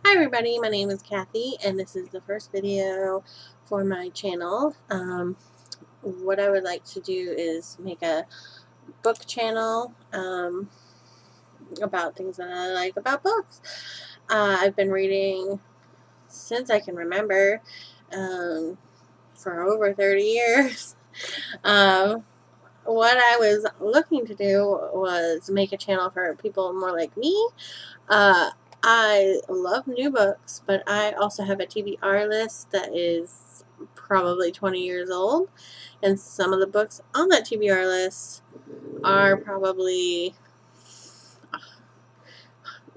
Hi everybody, my name is Kathy and this is the first video for my channel. What I would like to do is make a book channel about things that I like about books. I've been reading since I can remember, for over 30 years. What I was looking to do was make a channel for people more like me. I love new books, but I also have a TBR list that is probably 20 years old, and some of the books on that TBR list are probably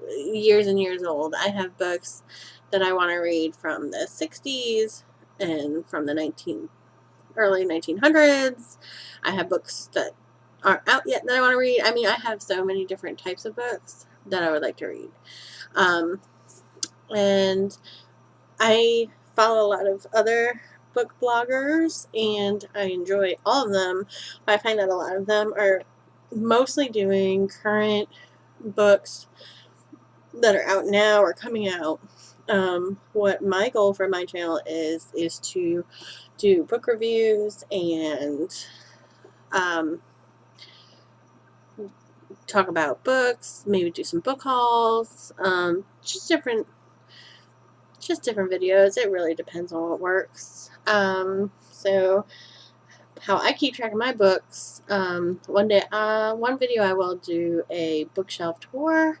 years and years old. I have books that I want to read from the 60s and from the early 1900s. I have books that aren't out yet that I want to read. I mean, I have so many different types of books that I would like to read. And I follow a lot of other book bloggers, and I enjoy all of them. But I find that a lot of them are mostly doing current books that are out now or coming out. What my goal for my channel is to do book reviews and talk about books, maybe do some book hauls, just different videos. It really depends on what works. So how I keep track of my books, one video I will do a bookshelf tour,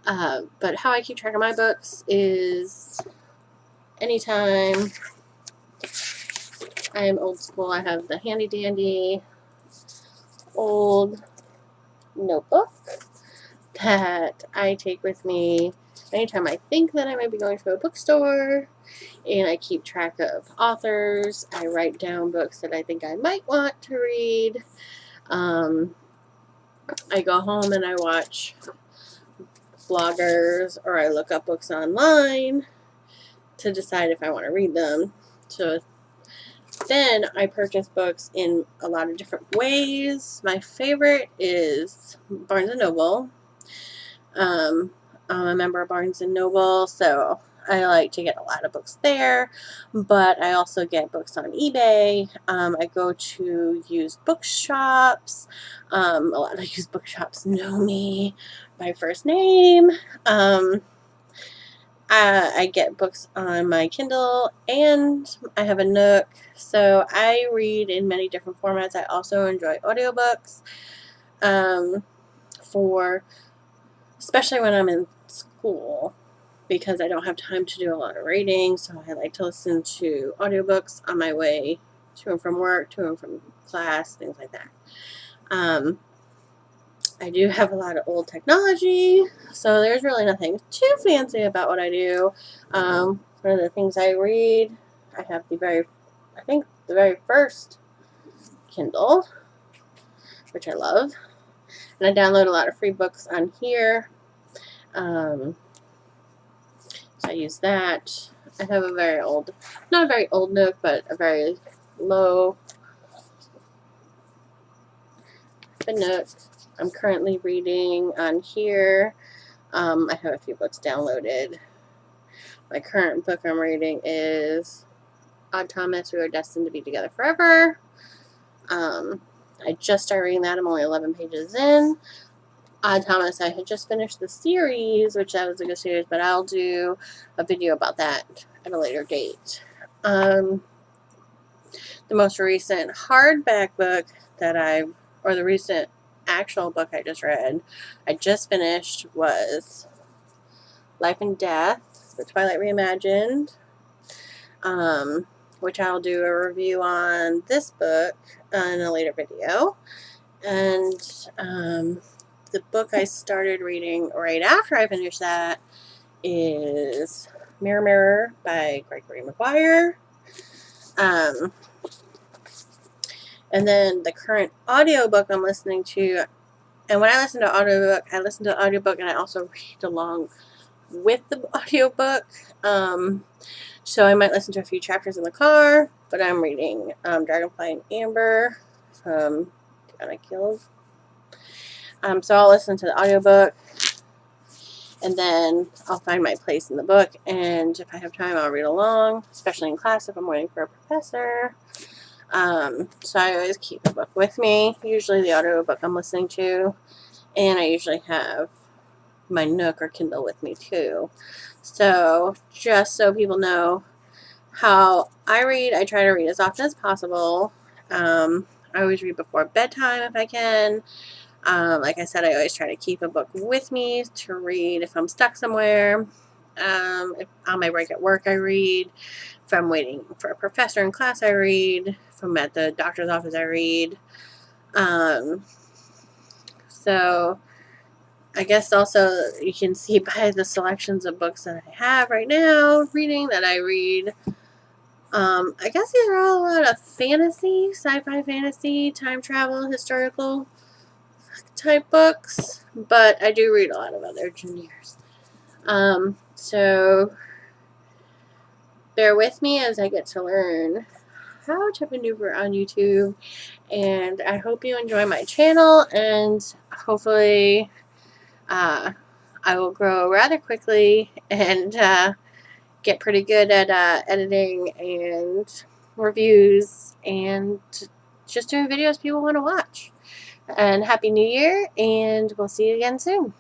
but how I keep track of my books is anytime I am old school, I have the handy dandy old notebook that I take with me anytime I think that I might be going to a bookstore, and I keep track of authors. I write down books that I think I might want to read. I go home and I watch bloggers, or I look up books online to decide if I want to read them. So then I purchase books in a lot of different ways. My favorite is Barnes & Noble. I'm a member of Barnes & Noble, so I like to get a lot of books there, but I also get books on eBay. I go to used bookshops. A lot of used bookshops know me by first name. I get books on my Kindle, and I have a Nook, so I read in many different formats. I also enjoy audiobooks, especially when I'm in school, because I don't have time to do a lot of reading, so I like to listen to audiobooks on my way to and from work, to and from class, things like that. I do have a lot of old technology, so there's really nothing too fancy about what I do. For the things I read, I have the very first Kindle, which I love, and I download a lot of free books on here. So I use that. I have a not a very old Nook, but a very low Nook. I'm currently reading on here. I have a few books downloaded. My current book I'm reading is Odd Thomas, We Are Destined to Be Together Forever. I just started reading that. I'm only 11 pages in. Odd Thomas, I had just finished the series, which that was a good series, but I'll do a video about that at a later date. The most recent hardback book or the recent actual book I just finished, was Life and Death, The Twilight Reimagined, which I'll do a review on this book in a later video. And the book I started reading right after I finished that is Mirror Mirror by Gregory Maguire. And then the current audiobook I'm listening to, and when I listen to audiobook and I also read along with the audiobook. So I might listen to a few chapters in the car, but I'm reading Dragonfly and Amber from Anna Kills. So I'll listen to the audiobook, and then I'll find my place in the book, and if I have time, I'll read along, especially in class if I'm waiting for a professor. So I always keep a book with me, usually the audiobook I'm listening to, and I usually have my Nook or Kindle with me too. So just so people know how I read, I try to read as often as possible. I always read before bedtime if I can. Like I said, I always try to keep a book with me to read if I'm stuck somewhere. If on my break at work, I read. If I'm waiting for a professor in class, I read. If I'm at the doctor's office, I read. So I guess also you can see by the selections of books that I have right now reading that I read. I guess these are all a lot of fantasy, sci-fi fantasy, time travel, historical type books, but I do read a lot of other genres. So bear with me as I get to learn how to maneuver on YouTube, and I hope you enjoy my channel, and hopefully I will grow rather quickly and get pretty good at editing and reviews and just doing videos people want to watch. And Happy New Year, and we'll see you again soon.